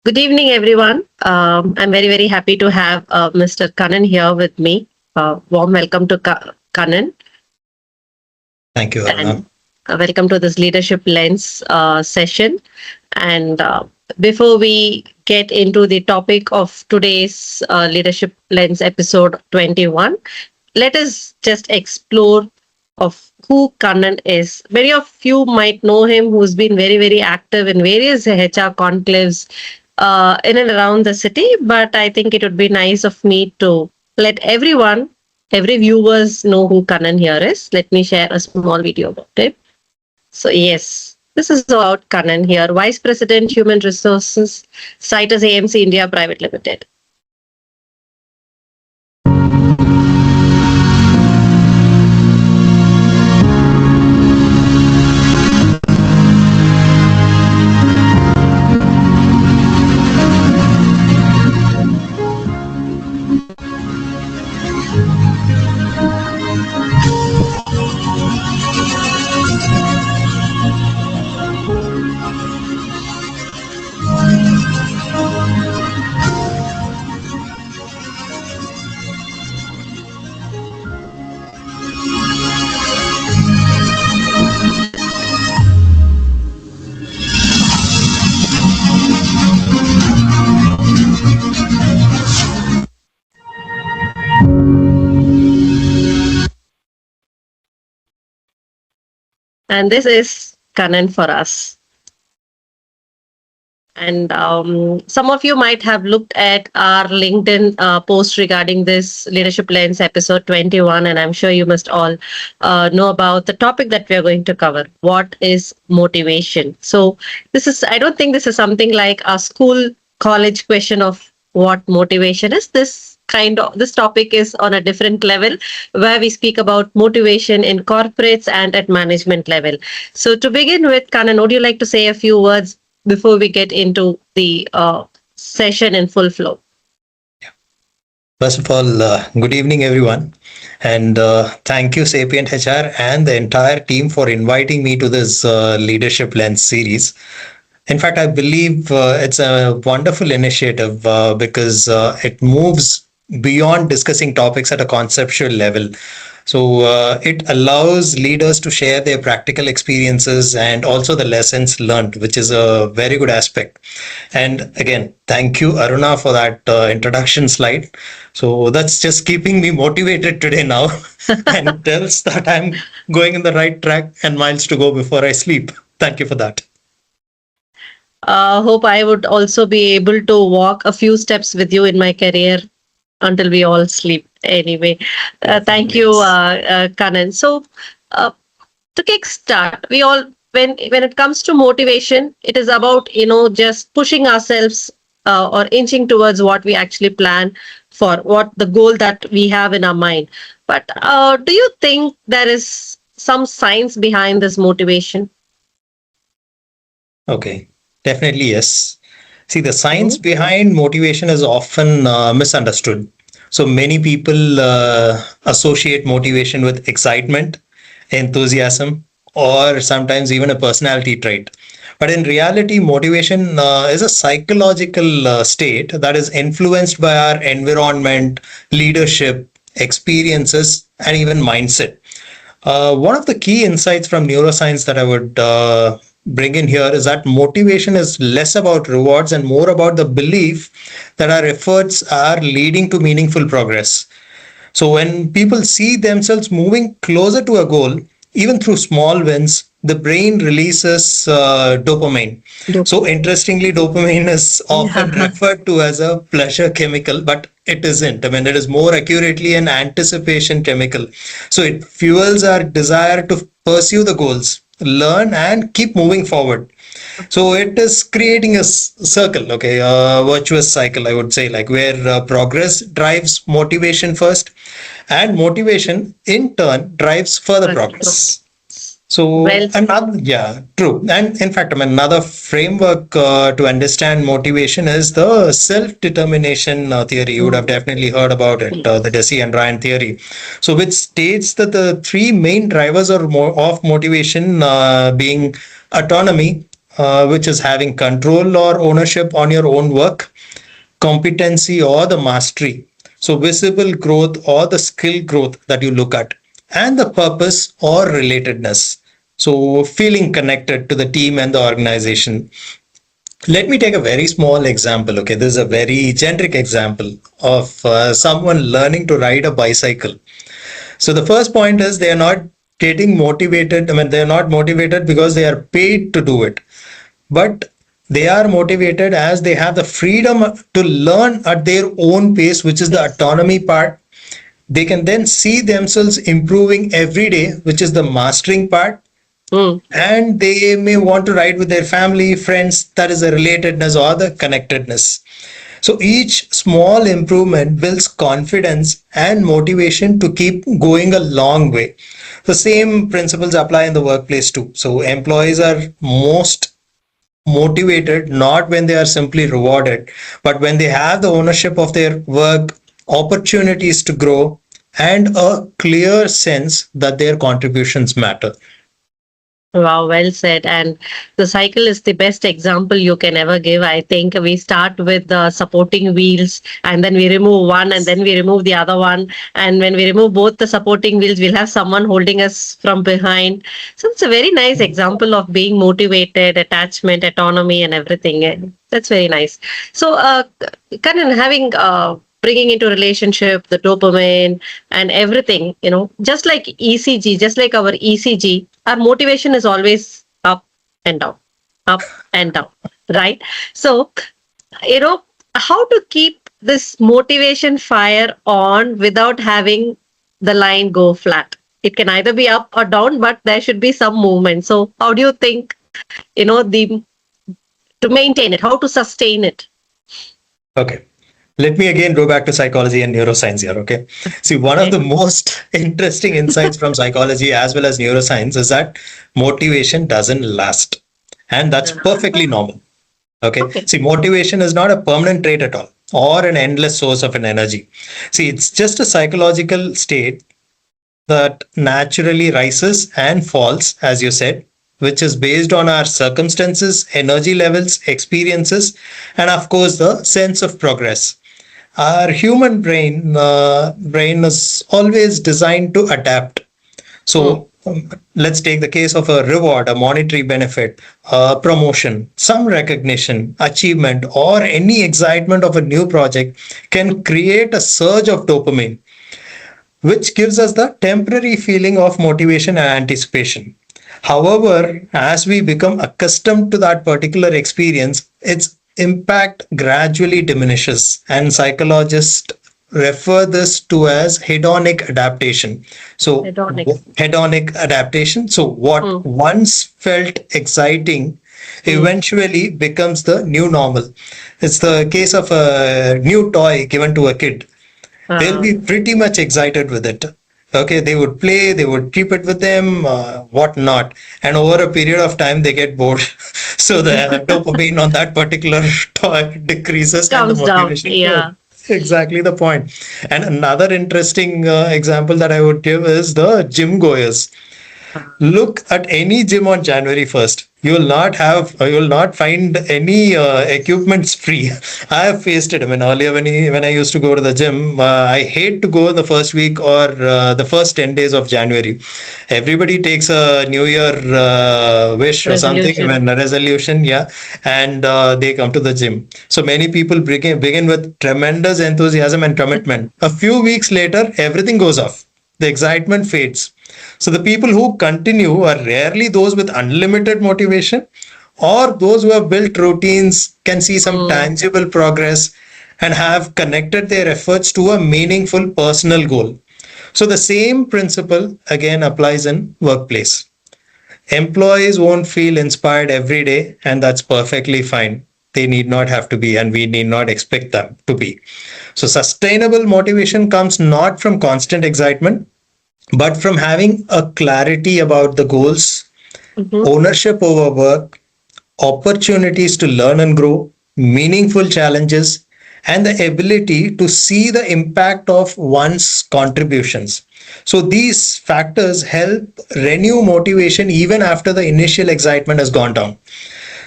Good evening, everyone. I'm very happy to have Mr. Kannan here with me. Warm welcome to Kannan, Thank you, Aruna. and welcome to this Leadership Lens session. And before we get into the topic of today's Leadership Lens episode 21, let us just explore of who Kannan is. Many of you might know him, who's been very active in various HR conclaves in and around the city. But I think it would be nice of me to let every viewers know who Kannan here is. Let me share a small video about it. So yes, this is all about Kannan here, Vice President Human Resources, Citus AMC India Private Limited. And this is Kannan for us. And some of you might have looked at our LinkedIn post regarding this Leadership Lens episode 21, and I'm sure you must all know about the topic that we are going to cover. What is motivation? So, I don't think this is something like a school college question of what motivation is. This topic is on a different level where we speak about motivation in corporates and at management level. So, to begin with, Kanan, would you like to say a few words before we get into the session in full flow? First of all, good evening, everyone. And thank you, Sapient HR, and the entire team for inviting me to this Leadership Lens series. In fact, I believe it's a wonderful initiative because it moves beyond discussing topics at a conceptual level. So it allows leaders to share their practical experiences and also the lessons learned, which is a very good aspect. And again, thank you, Aruna, for that introduction slide. So that's just keeping me motivated today now and tells that I'm going in the right track and miles to go before I sleep. Thank you for that. Hope I would also be able to walk a few steps with you in my career until we all sleep. Anyway, thank you, Kanan. So, to kickstart, we all when it comes to motivation, it is about just pushing ourselves or inching towards what we actually plan for, what the goal that we have in our mind. But do you think there is some science behind this motivation? Okay, definitely yes. See, the science behind motivation is often misunderstood. So many people associate motivation with excitement, enthusiasm, or sometimes even a personality trait. But in reality, motivation is a psychological state that is influenced by our environment, leadership, experiences, and even mindset. One of the key insights from neuroscience that I would bring in here is that motivation is less about rewards and more about the belief that our efforts are leading to meaningful progress. So when people see themselves moving closer to a goal, even through small wins, the brain releases dopamine. So interestingly, dopamine is often referred to as a pleasure chemical, but it isn't. I mean, it is more accurately an anticipation chemical. So it fuels our desire to pursue the goals, learn, and keep moving forward. So it is creating a circle, okay, a virtuous cycle, I would say, like where progress drives motivation first, and motivation in turn drives further progress. So another, yeah, true. And in fact, I mean, another framework to understand motivation is the self-determination theory. You would have definitely heard about it, the Deci and Ryan theory. So which states that the three main drivers of motivation being autonomy, which is having control or ownership on your own work, competency or the mastery. So, visible growth or the skill growth that you look at, and the purpose or relatedness. So, feeling connected to the team and the organization. Let me take a very small example. Okay, this is a very generic example of someone learning to ride a bicycle. So the first point is they are not getting motivated. I mean, they are not motivated because they are paid to do it, but they are motivated as they have the freedom to learn at their own pace, which is the Yes. autonomy part. They can then see themselves improving every day, which is the mastering part, Mm. and they may want to ride with their family, friends. That is the relatedness or the connectedness. So each small improvement builds confidence and motivation to keep going a long way. The same principles apply in the workplace too. So employees are most motivated not when they are simply rewarded, but when they have the ownership of their work, opportunities to grow, and a clear sense that their contributions matter. Wow, well said. And the cycle is the best example you can ever give. I think we start with the supporting wheels, and then we remove one, and then we remove the other one. And when we remove both the supporting wheels, we'll have someone holding us from behind. So it's a very nice example of being motivated, attachment, autonomy, and everything. That's very nice. So, Karan, having bringing into relationship the dopamine and everything, just like ECG, just like our ECG, our motivation is always up and down, up and down, right? So, you know, how to keep this motivation fire on without having the line go flat? It can either be up or down, but there should be some movement. So, how do you think, the to maintain it, how to sustain it? Okay. Let me again go back to psychology and neuroscience here. Okay. See, one of Okay. the most interesting insights from psychology as well as neuroscience is that motivation doesn't last. And that's perfectly normal. Okay. Okay. See, motivation is not a permanent trait at all or an endless source of an energy. See, it's just a psychological state that naturally rises and falls, as you said, which is based on our circumstances, energy levels, experiences, and of course, the sense of progress. Our human brain is always designed to adapt. Hmm. So let's take the case of a reward, a monetary benefit, a promotion, some recognition, achievement, or any excitement of a new project can create a surge of dopamine, which gives us the temporary feeling of motivation and anticipation. However, as we become accustomed to that particular experience, its impact gradually diminishes, and psychologists refer this to as hedonic adaptation. So, Hedonic. hedonic adaptation. So, Hmm. what once felt exciting eventually becomes the new normal. It's the case of a new toy given to a kid. They'll be pretty much excited with it. Okay, they would play, they would keep it with them, whatnot, and over a period of time they get bored. So the dopamine on that particular toy decreases and the Comes down. motivation grows. Yeah. Exactly the point. And another interesting example that I would give is the gym goers. Look at any gym on January 1st. You will not find any equipments free. I have faced it. I mean, earlier when I used to go to the gym, I hate to go the first week or the first 10 days of January. Everybody takes a New Year wish or something, I Resolution. mean, a resolution, yeah, and they come to the gym. So many people begin with tremendous enthusiasm and commitment. A few weeks later, everything goes off. The excitement fades. So the people who continue are rarely those with unlimited motivation, or those who have built routines, can see some tangible progress, and have connected their efforts to a meaningful personal goal. So the same principle again applies in workplace. Employees won't feel inspired every day, and that's perfectly fine. They need not have to be, and we need not expect them to be. So sustainable motivation comes not from constant excitement, but from having a clarity about the goals, Mhm. ownership over work, opportunities to learn and grow, meaningful challenges, and the ability to see the impact of one's contributions. So these factors help renew motivation even after the initial excitement has gone down.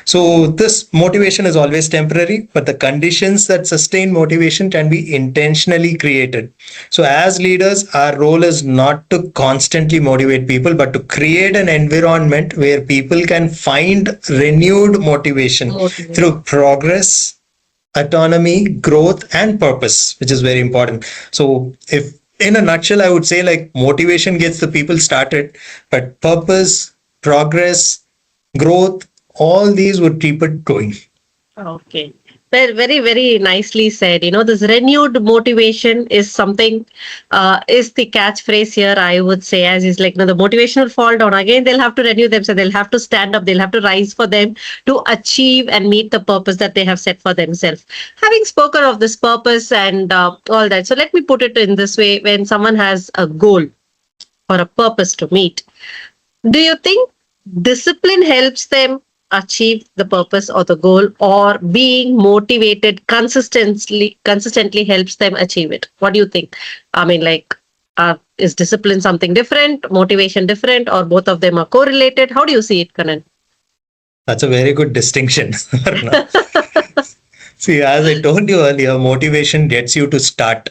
So this motivation is always temporary, but the conditions that sustain motivation can be intentionally created. So as leaders, our role is not to constantly motivate people, but to create an environment where people can find renewed motivation Motivate. through progress, autonomy, growth, and purpose, which is very important. So if in a nutshell, I would say like motivation gets the people started, but purpose, progress, growth, all these would keep it going. Okay. Very, very, very nicely said. This renewed motivation is something, is the catchphrase here, I would say, as is like, the motivation will fall down. Again, they'll have to renew themselves. They'll have to stand up. They'll have to rise for them to achieve and meet the purpose that they have set for themselves. Having spoken of this purpose and all that, so let me put it in this way. When someone has a goal or a purpose to meet, do you think discipline helps them achieve the purpose or the goal, or being motivated consistently helps them achieve it? What do you think? I mean, like, is discipline something different, motivation different, or both of them are correlated? How do you see it, Kanan? That's a very good distinction. See, as I told you earlier, motivation gets you to start,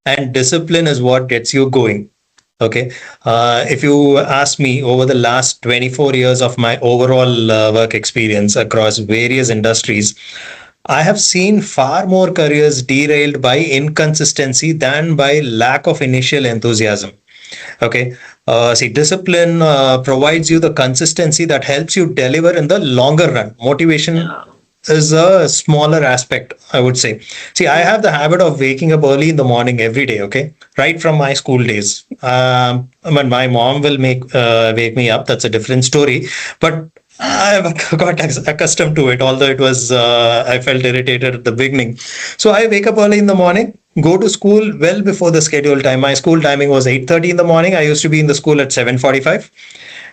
and discipline is what gets you going. Okay. If you ask me, over the last 24 years of my overall work experience across various industries, I have seen far more careers derailed by inconsistency than by lack of initial enthusiasm. Okay. See, discipline provides you the consistency that helps you deliver in the longer run. Motivation Yeah. is a smaller aspect, I would say. See, I have the habit of waking up early in the morning every day, okay? Right from my school days. When my mom will wake me up, that's a different story. But I've got accustomed to it, although it was, I felt irritated at the beginning. So I wake up early in the morning, go to school well before the scheduled time. My school timing was 8:30 in the morning. I used to be in the school at 7:45.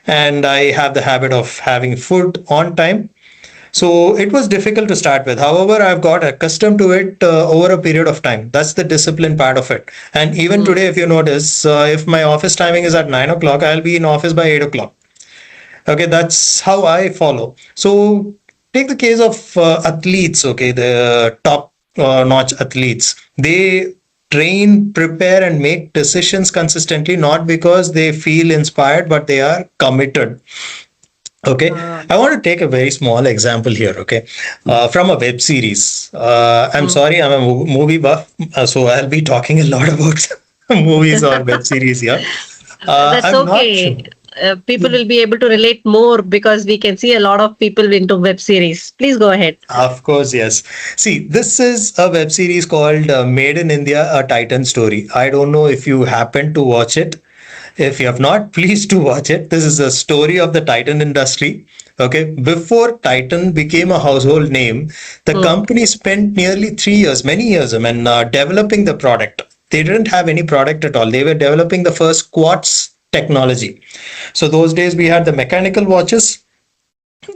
And I have the habit of having food on time, so it was difficult to start with. However, I've got accustomed to it over a period of time. That's the discipline part of it. And even Mm. today, if you notice, if my office timing is at 9 o'clock, I'll be in office by 8 o'clock. Okay, that's how I follow. So take the case of athletes, okay, the top notch athletes. They train, prepare, and make decisions consistently, not because they feel inspired, but they are committed. Okay, Uh, I want to take a very small example here. Okay, from a web series. I'm mm. sorry, I'm a movie buff, so I'll be talking a lot about movies or web series here. That's I'm not okay. sure. People will be able to relate more because we can see a lot of people into web series. Please go ahead. Of course, yes. See, this is a web series called Made in India, a Titan story. I don't know if you happen to watch it. If you have not, please do watch it. This is a story of the Titan industry. Okay. Before Titan became a household name, the Mm. company spent nearly 3 years, many years, developing the product. They didn't have any product at all. They were developing the first quartz technology. So those days we had the mechanical watches.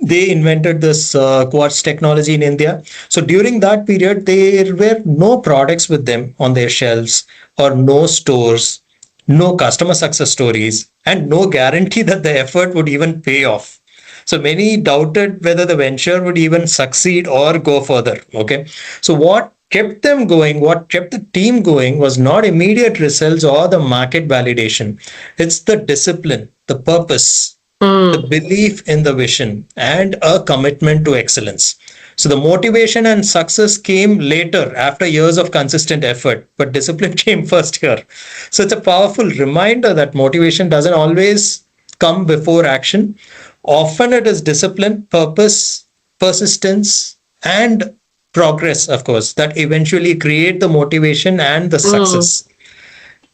They invented this quartz technology in India. So during that period, there were no products with them on their shelves, or no stores, no customer success stories, and no guarantee that the effort would even pay off. So many doubted whether the venture would even succeed or go further. Okay. So what kept them going, what kept the team going, was not immediate results or the market validation. It's the discipline, the purpose, the Mm. belief in the vision, and a commitment to excellence. So the motivation and success came later after years of consistent effort, but discipline came first here. So it's a powerful reminder that motivation doesn't always come before action. Often it is discipline, purpose, persistence, and progress, of course, that eventually create the motivation and the Mm. success.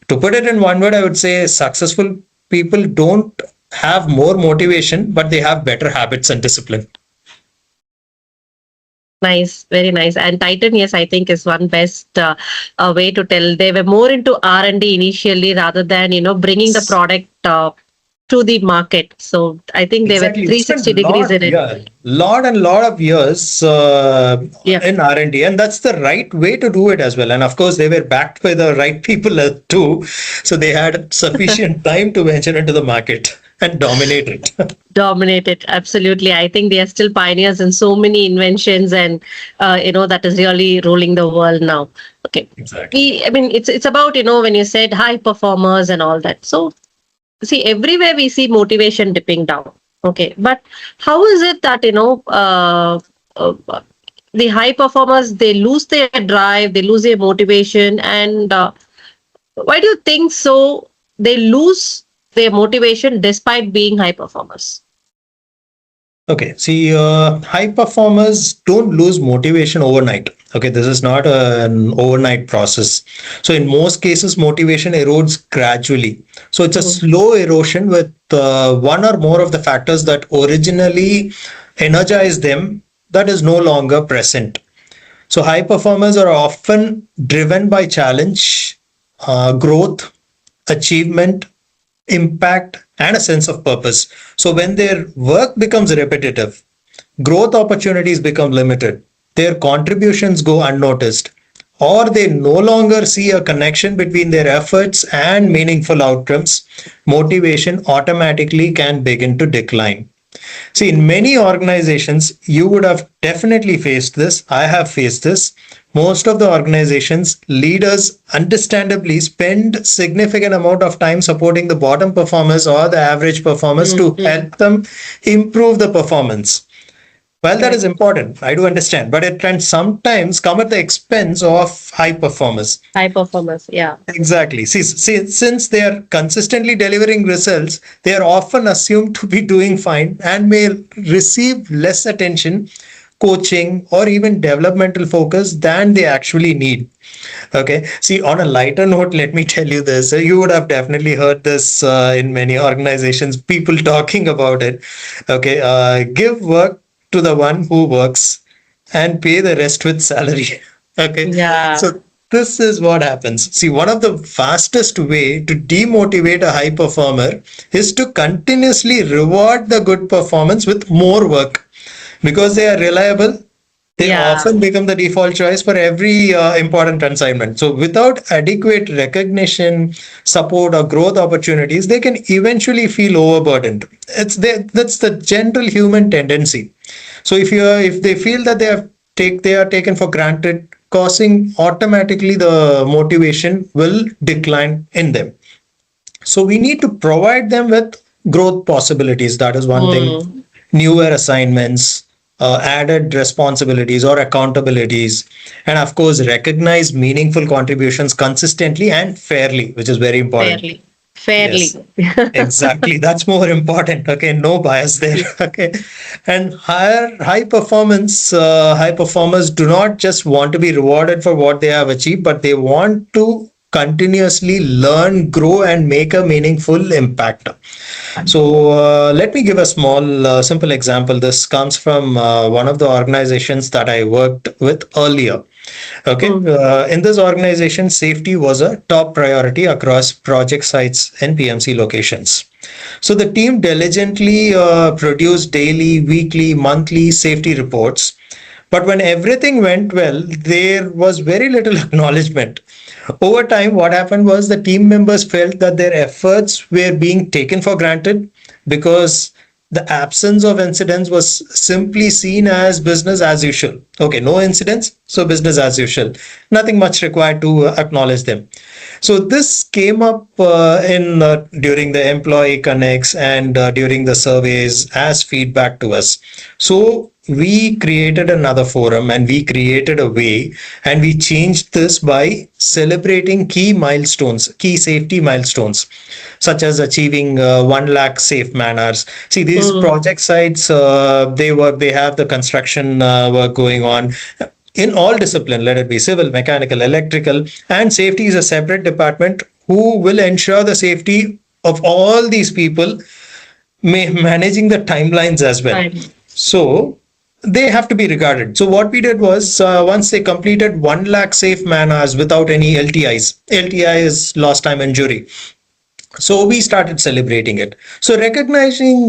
To put it in one word, I would say successful people don't have more motivation, but they have better habits and discipline. Nice, very nice. And Titan, yes, I think is one best way to tell. They were more into R&D initially rather than bringing the product to the market. So I think they were Exactly. We spent 360 degrees in it. lot and lot of years Yeah. in R&D, and that's the right way to do it as well. And of course, they were backed by the right people too, so they had sufficient time to venture into the market. and dominate it. Dominate it. Absolutely. I think they are still pioneers in so many inventions, and that is really ruling the world now. Okay. Exactly. I mean, it's about, when you said high performers and all that. So see, everywhere we see motivation dipping down. Okay. But how is it that, the high performers, they lose their drive, they lose their motivation, and why do you think so? They lose their motivation despite being high performers. Okay, see, high performers don't lose motivation overnight. Okay, this is not an overnight process. So, in most cases, motivation erodes gradually. So, it's a slow erosion with one or more of the factors that originally energize them that is no longer present. So, high performers are often driven by challenge, growth, achievement, impact, and a sense of purpose. So when their work becomes repetitive, growth opportunities become limited, their contributions go unnoticed, or they no longer see a connection between their efforts and meaningful outcomes, motivation automatically can begin to decline. See, in many organizations, you would have definitely faced this. I have faced this. Most of the organizations, leaders understandably spend significant amount of time supporting the bottom performers or the average performers to help them improve the performance. Well, that is important. I do understand, but it can sometimes come at the expense of high performers. High performers, yeah. Exactly. See, since they are consistently delivering results, they are often assumed to be doing fine and may receive less attention, coaching, or even developmental focus than they actually need. Okay. See, on a lighter note, let me tell you this. You would have definitely heard this in many organizations, people talking about it. Okay. Give work to the one who works and pay the rest with salary. Okay. Yeah. So this is what happens. See, one of the fastest way to demotivate a high performer is to continuously reward the good performance with more work because they are reliable. They often become the default choice for every important assignment. So without adequate recognition, support, or growth opportunities, they can eventually feel overburdened. That's the general human tendency. So if they feel that they are taken for granted, causing automatically the motivation will decline in them. So we need to provide them with growth possibilities. That is one thing. Newer assignments, added responsibilities or accountabilities, and of course, recognize meaningful contributions consistently and fairly, which is very important. Fairly. Yes, exactly. That's more important. Okay, no bias there. Okay, and high performers do not just want to be rewarded for what they have achieved, but they want to continuously learn, grow, and make a meaningful impact. So let me give a small, simple example. This comes from one of the organizations that I worked with earlier. Okay, in this organization, safety was a top priority across project sites and PMC locations. So the team diligently produced daily, weekly, monthly safety reports. But when everything went well, there was very little acknowledgement. Over time, what happened was the team members felt that their efforts were being taken for granted because the absence of incidents was simply seen as business as usual. Okay, no incidents, so business as usual. Nothing much required to acknowledge them. So this came up in during the employee connects and during the surveys as feedback to us. So we created another forum and we created a way and we changed this by celebrating key milestones, key safety milestones, such as achieving 1 lakh safe man hours. See, these project sites, they have the construction work going on in all discipline, let it be civil, mechanical, electrical, and safety is a separate department who will ensure the safety of all these people, managing the timelines as well. Right. So they have to be regarded. So what we did was once they completed 1 lakh safe man hours without any LTIs. LTI is lost time injury. So we started celebrating it. So recognizing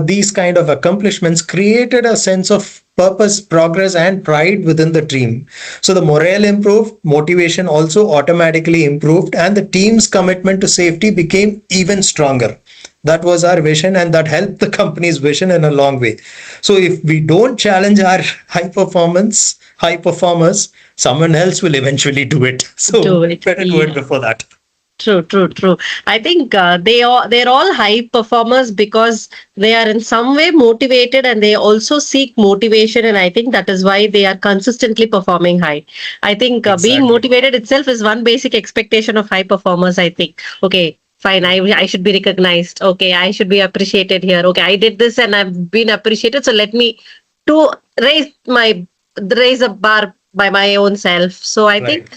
these kind of accomplishments created a sense of purpose, progress, and pride within the team. So the morale improved, motivation also automatically improved, and the team's commitment to safety became even stronger. That was our vision, and that helped the company's vision in a long way. So if we don't challenge our high performers, someone else will eventually do it. So Do it. better do it Yeah. before that. True, true, true. I think they're all high performers because they are in some way motivated and they also seek motivation, and I think that is why they are consistently performing high. I think being Exactly. motivated itself is one basic expectation of high performers. I think okay, fine, I should be recognized. Okay, I should be appreciated here. Okay, I did this and I've been appreciated, so let me to raise a bar by my own self. So I Right. think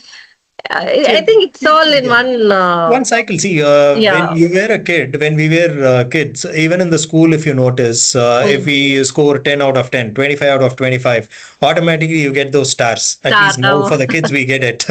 I think it's all in Yeah. one. One cycle. See, when Yeah. you were a kid, when we were kids, even in the school, if you notice, if Mm. we score 10 out of 10, 25 out of 25, automatically you get those stars. At Star least now now. for the kids, we get it.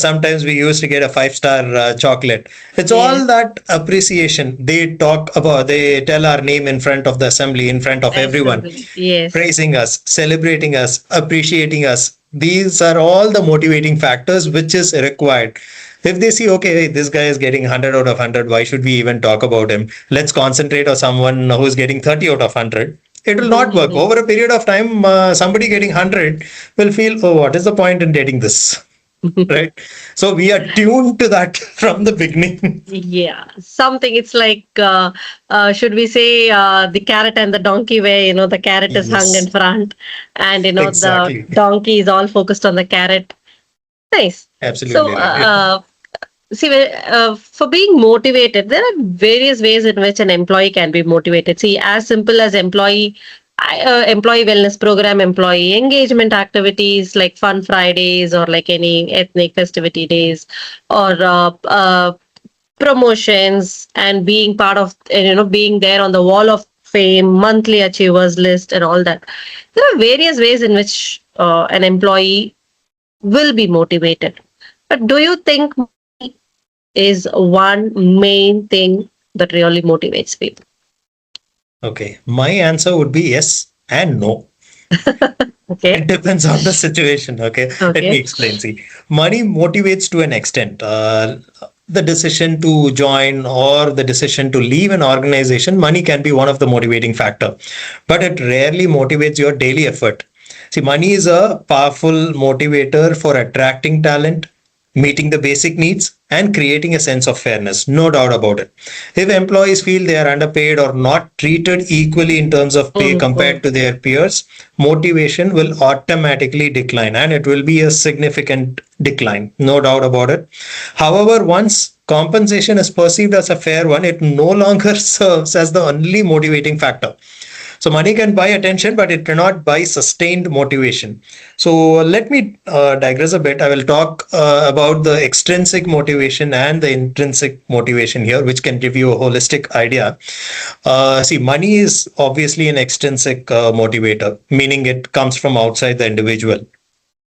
Sometimes we used to get a five-star chocolate. It's Yes, all that appreciation. They tell our name in front of the assembly, in front of everyone, absolutely. Yes. praising us, celebrating us, appreciating us. These are all the motivating factors which is required. If they see, okay, hey, this guy is getting 100 out of 100, why should we even talk about him? Let's concentrate on someone who's getting 30 out of 100. It will not work. Mhm. Over a period of time, somebody getting 100 will feel, oh, what is the point in getting this? Right? So we are tuned to that from the beginning. Yeah, something. It's like, should we say, the carrot and the donkey, where the carrot is hung in Yes, front, and the exactly. donkey is all focused on the carrot. Nice. So, Absolutely right. see, for being motivated, there are various ways in which an employee can be motivated. See, as simple as employee wellness program, employee engagement activities like Fun Fridays or like any ethnic festivity days, or promotions, and being part of, and being there on the wall of fame, monthly achievers list, and all that. There are various ways in which an employee will be motivated. But do you think is one main thing that really motivates people? Okay. My answer would be yes and no. Okay. It depends on the situation. Okay. Let me Okay. explain. See, money motivates to an extent. The decision to join or the decision to leave an organization, money can be one of the motivating factor, but it rarely motivates your daily effort. See, money is a powerful motivator for attracting talent, meeting the basic needs, and creating a sense of fairness. No doubt about it. If employees feel they are underpaid or not treated equally in terms of pay Mhm. compared to their peers, motivation will automatically decline, and it will be a significant decline. No doubt about it. However, once compensation is perceived as a fair one, it no longer serves as the only motivating factor. So money can buy attention, but it cannot buy sustained motivation. So let me digress a bit. I will talk about the extrinsic motivation and the intrinsic motivation here, which can give you a holistic idea. See, money is obviously an extrinsic motivator, meaning it comes from outside the individual.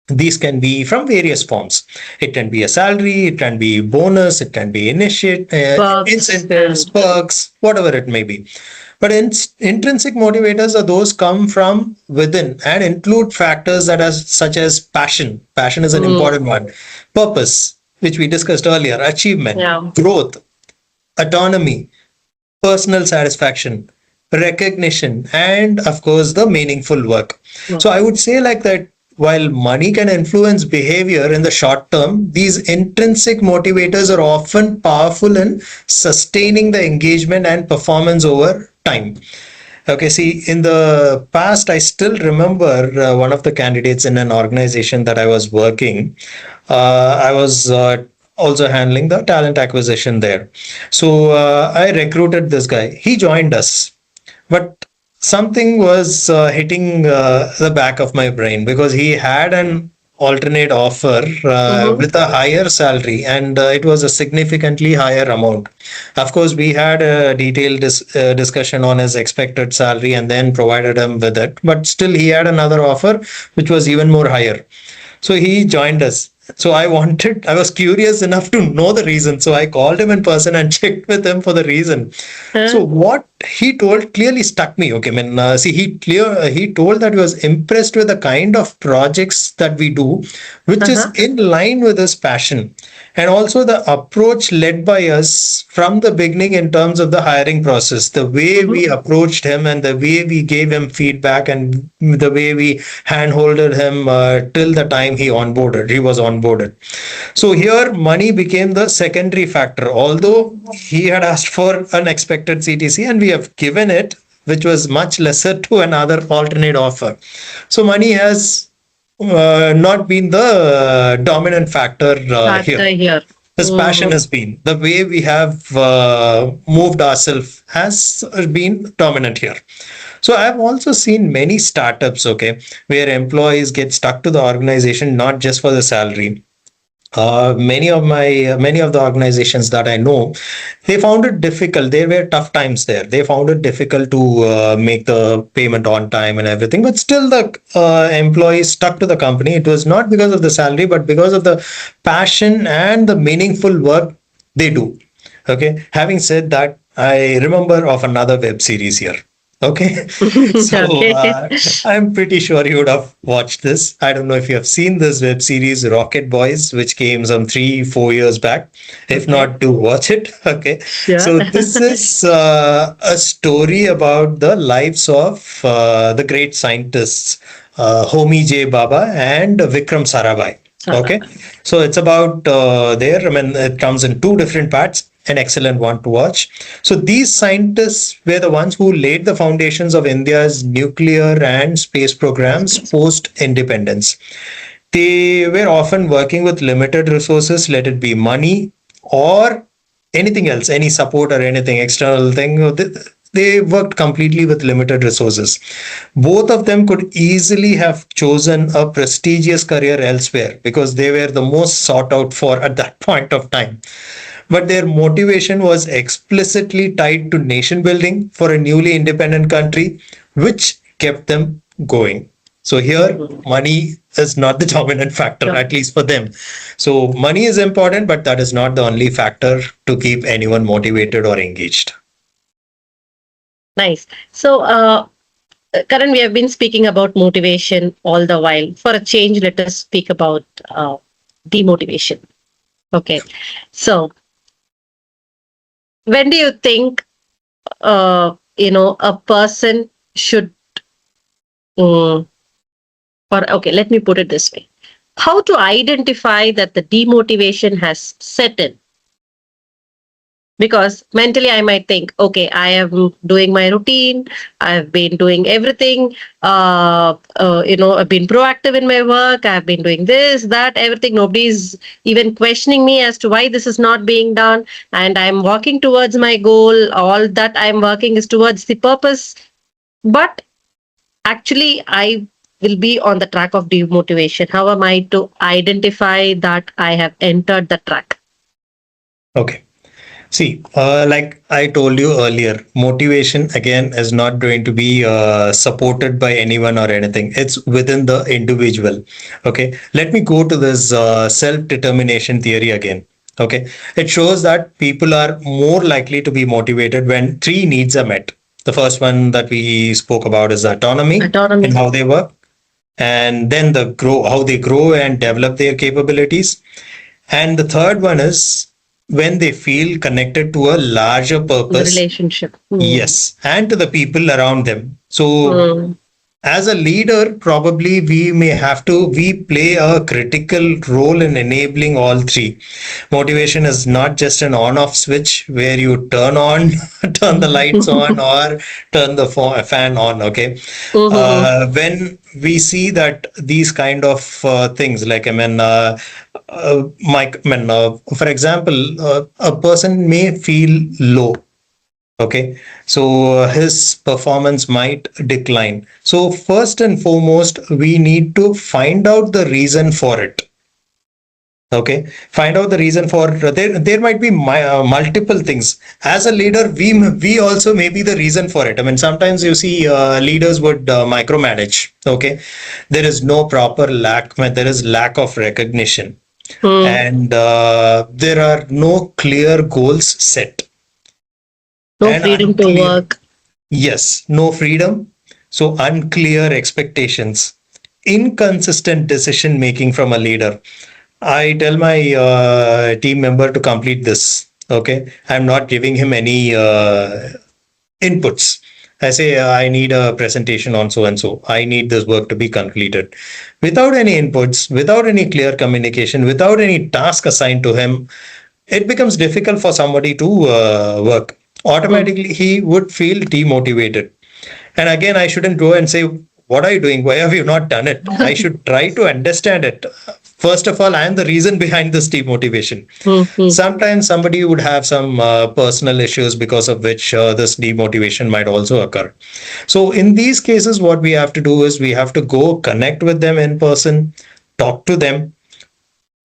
These can be from various forms. It can be a salary, it can be bonus, it can be Perks incentives, and perks, whatever it may be. But intrinsic motivators are those come from within and include factors that are such as passion. Passion is an mm, important one. Purpose, which we discussed earlier, achievement, yeah. growth, autonomy, personal satisfaction, recognition, and of course the meaningful work. So I would say like that while money can influence behavior in the short term, these intrinsic motivators are often powerful in sustaining the engagement and performance over time. Okay, see, in the past, I still remember one of the candidates in an organization that I was working. I was also handling the talent acquisition there. So I recruited this guy. He joined us, but something was hitting the back of my brain because he had an alternate offer Mm-hmm. with a higher salary, and it was a significantly higher amount. Of course, we had a detailed discussion on his expected salary and then provided him with it, but still he had another offer which was even more higher. So he joined us. So I was curious enough to know the reason. So I called him in person and checked with him for the reason. So Huh? what he told clearly stuck me. Okay, I mean, see, he told that he was impressed with the kind of projects that we do, which is Uh-huh. in line with his passion, and also the approach led by us from the beginning in terms of the hiring process, the way we approached him and the way we gave him feedback and the way we handholded him till the time he was onboarded. So here money became the secondary factor, although he had asked for unexpected CTC and we have given it, which was much lesser to another alternate offer. So money has not been the dominant factor Factor here. here. His passion has been the way we have moved ourselves has been dominant here. So I've also seen many startups, okay, where employees get stuck to the organization not just for the salary. Many of the organizations that I know, they found it difficult. There were tough times there. They found it difficult to make the payment on time and everything. But still, the employees stuck to the company. It was not because of the salary, but because of the passion and the meaningful work they do. Okay. Having said that, I remember of another web series here. Okay. So Okay. I'm pretty sure you would have watched this. I don't know if you have seen this web series Rocket Boys, which came some 3-4 years back. If Okay. not, do watch it. Okay. Sure. So this is a story about the lives of the great scientists, Homi J. Baba and Vikram Sarabhai. Okay. So it's about there. I mean, it comes in two different parts. An excellent one to watch. So these scientists were the ones who laid the foundations of India's nuclear and space programs post independence. They were often working with limited resources, let it be money or anything else, any support or anything external thing. They worked completely with limited resources. Both of them could easily have chosen a prestigious career elsewhere because they were the most sought out for at that point of time. But their motivation was explicitly tied to nation building for a newly independent country, which kept them going. So here, money is not the dominant factor, at least for them. So money is important, but that is not the only factor to keep anyone motivated or engaged. Nice. So, Karan, we have been speaking about motivation all the while. For a change, let us speak about demotivation. Okay. So, when do you think, a person should, okay, let me put it this way. How to identify that the demotivation has set in? Because mentally I might think, okay, I am doing my routine, I've been doing everything, I've been proactive in my work, I've been doing this, that, everything. Nobody's even questioning me as to why this is not being done, and I'm working towards my goal. All that I'm working is towards the purpose, but actually I will be on the track of demotivation. How am I to identify that I have entered the track? Okay. See, like I told you earlier, motivation again is not going to be supported by anyone or anything. It's within the individual. Okay. Let me go to this self-determination theory again. Okay. It shows that people are more likely to be motivated when three needs are met. The first one that we spoke about is autonomy Autonomy. in how they work, and then how they grow and develop their capabilities. And the third one is when they feel connected to a larger The purpose. relationship. Yes, and to the people around them. So as a leader, probably we play a critical role in enabling all three. Motivation is not just an on-off switch where you turn the lights on or turn the fan on. Okay. When we see that these kind of things, like, for example, a person may feel low. Okay, so his performance might decline. So first and foremost, we need to find out the reason for it. Okay, find out the reason for there might be multiple things. As a leader, we also may be the reason for it. I mean, sometimes you see leaders would micromanage. Okay, there is no proper there is lack of recognition, and there are no clear goals set. No And freedom to unclear, work. yes, no freedom. So unclear expectations, inconsistent decision making from a leader, I tell my team member to complete this. Okay, I'm not giving him any inputs. I say, I need a presentation on so and so. I need this work to be completed. Without any inputs, without any clear communication, without any task assigned to him, it becomes difficult for somebody to work. Mm. Automatically, he would feel demotivated. And again, I shouldn't go and say, what are you doing? Why have you not done it? I should try to understand it. First of all, I am the reason behind this demotivation. Mm. Sometimes somebody would have some personal issues because of which this demotivation might also occur. So, in these cases, what we have to do is we have to go connect with them in person, talk to them.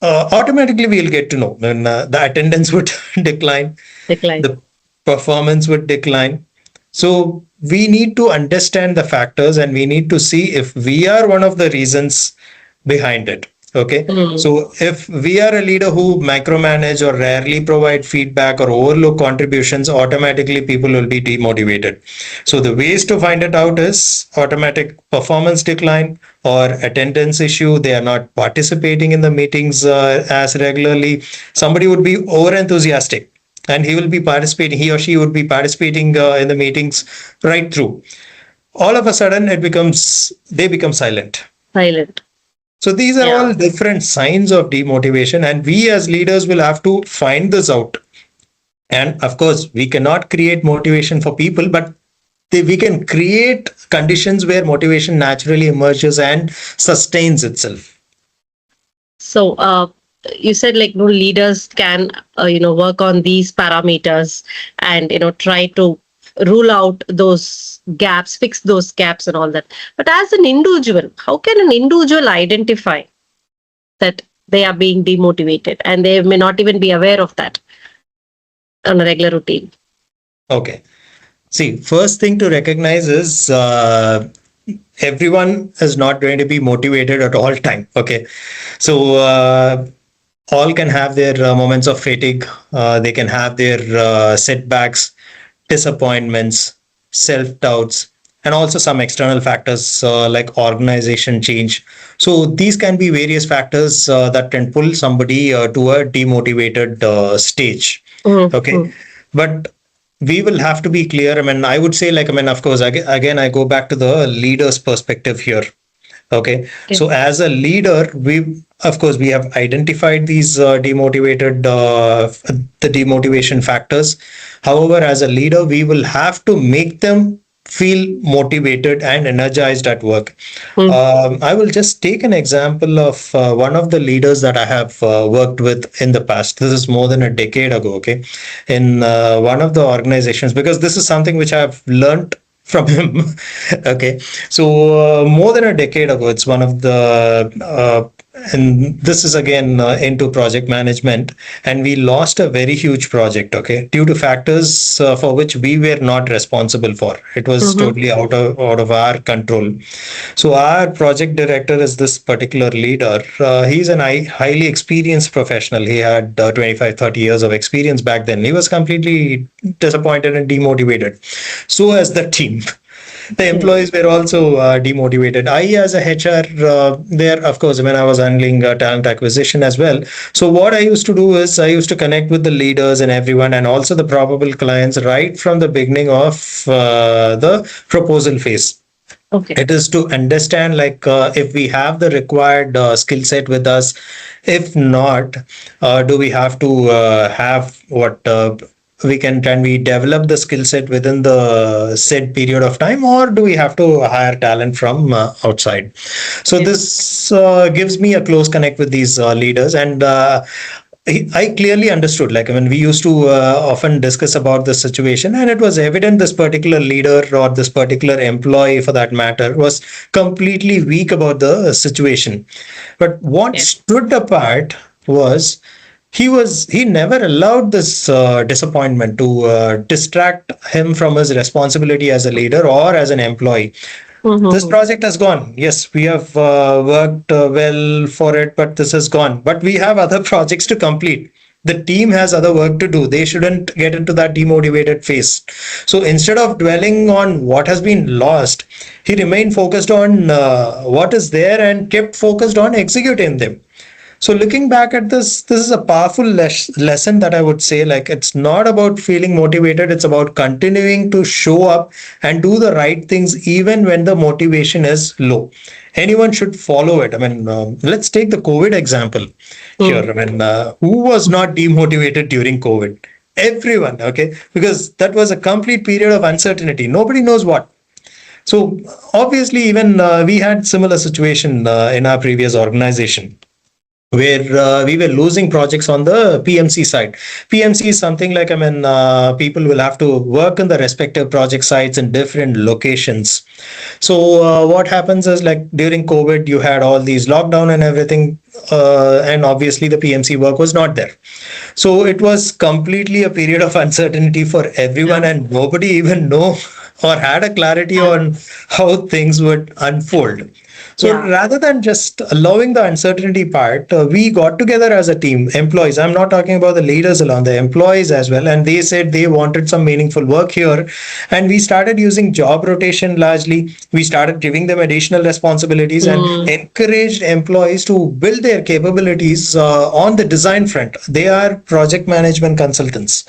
Automatically, we'll get to know when the attendance would decline, Decline. the performance would decline. So we need to understand the factors and we need to see if we are one of the reasons behind it. Okay. Mm. So if we are a leader who micromanage or rarely provide feedback or overlook contributions, automatically people will be demotivated. So the ways to find it out is automatic performance decline or attendance issue. They are not participating in the meetings as regularly. Somebody would be over enthusiastic and he or she would be participating in the meetings right through. All of a sudden they become silent. Silent. So these are Yeah. all different signs of demotivation, and we as leaders will have to find this out. And of course, we cannot create motivation for people, but we can create conditions where motivation naturally emerges and sustains itself. So, you said like no leaders can work on these parameters and try to rule out those gaps, fix those gaps and all that. But as an individual, how can an individual identify that they are being demotivated and they may not even be aware of that on a regular routine? Okay. See, first thing to recognize is everyone is not going to be motivated at all time. Okay. So all can have their moments of fatigue. They can have their setbacks, disappointments, self doubts, and also some external factors like organization change. So these can be various factors that can pull somebody to a demotivated stage. Mm-hmm. Okay. But we will have to be clear. I mean, I would say, like, I mean, of course, again, I go back to the leader's perspective here. Okay. Okay. So as a leader, of course, we have identified these the demotivation factors. However, as a leader, we will have to make them feel motivated and energized at work. Mm. I will just take an example of one of the leaders that I have worked with in the past. This is more than a decade ago, okay, in one of the organizations, because this is something which I've learned from him. Okay, so more than a decade ago, it's one of the and this is again into project management, and we lost a very huge project, okay, due to factors for which we were not responsible for. It was Mm-hmm. totally out of our control. So our project director is this particular leader. He's an highly experienced professional. He had 25 30 years of experience back then. He was completely disappointed and demotivated. So as the team, the employees were also demotivated. I, as a HR, there, of course, when I was handling talent acquisition as well. So what I used to do is I used to connect with the leaders and everyone, and also the probable clients right from the beginning of the proposal phase. Okay. It is to understand, like, if we have the required skill set with us. If not, do we have to have what can we develop the skill set within the said period of time, or do we have to hire talent from outside? So Yeah. this gives me a close connect with these leaders, and I clearly understood. Like, when we used to often discuss about the situation, and it was evident this particular leader or this particular employee, for that matter, was completely weak about the situation. But what Yeah. stood apart was he never allowed this disappointment to distract him from his responsibility as a leader or as an employee. This Mm-hmm. project has gone. Yes, we have worked well for it, but this has gone. But we have other projects to complete. The team has other work to do. They shouldn't get into that demotivated phase. So instead of dwelling on what has been lost, he remained focused on what is there and kept focused on executing them. So looking back at this is a powerful lesson that I would say, like, it's not about feeling motivated. It's about continuing to show up and do the right things even when the motivation is low. Anyone should follow it. I mean, let's take the COVID example here. I mean, who was not demotivated during COVID? Everyone, okay? Because that was a complete period of uncertainty. Nobody knows what. So obviously, even we had similar situation in our previous organization where we were losing projects on the PMC side. PMC is something like, I mean, people will have to work in the respective project sites in different locations. So what happens is, like, during COVID, you had all these lockdown and everything, and obviously the PMC work was not there. So it was completely a period of uncertainty for everyone, and nobody even know or had a clarity on how things would unfold. So rather than just allowing the uncertainty part, we got together as a team, employees. I'm not talking about the leaders alone, the employees as well. And they said they wanted some meaningful work here. And we started using job rotation largely. We started giving them additional responsibilities and encouraged employees to build their capabilities on the design front. They are project management consultants.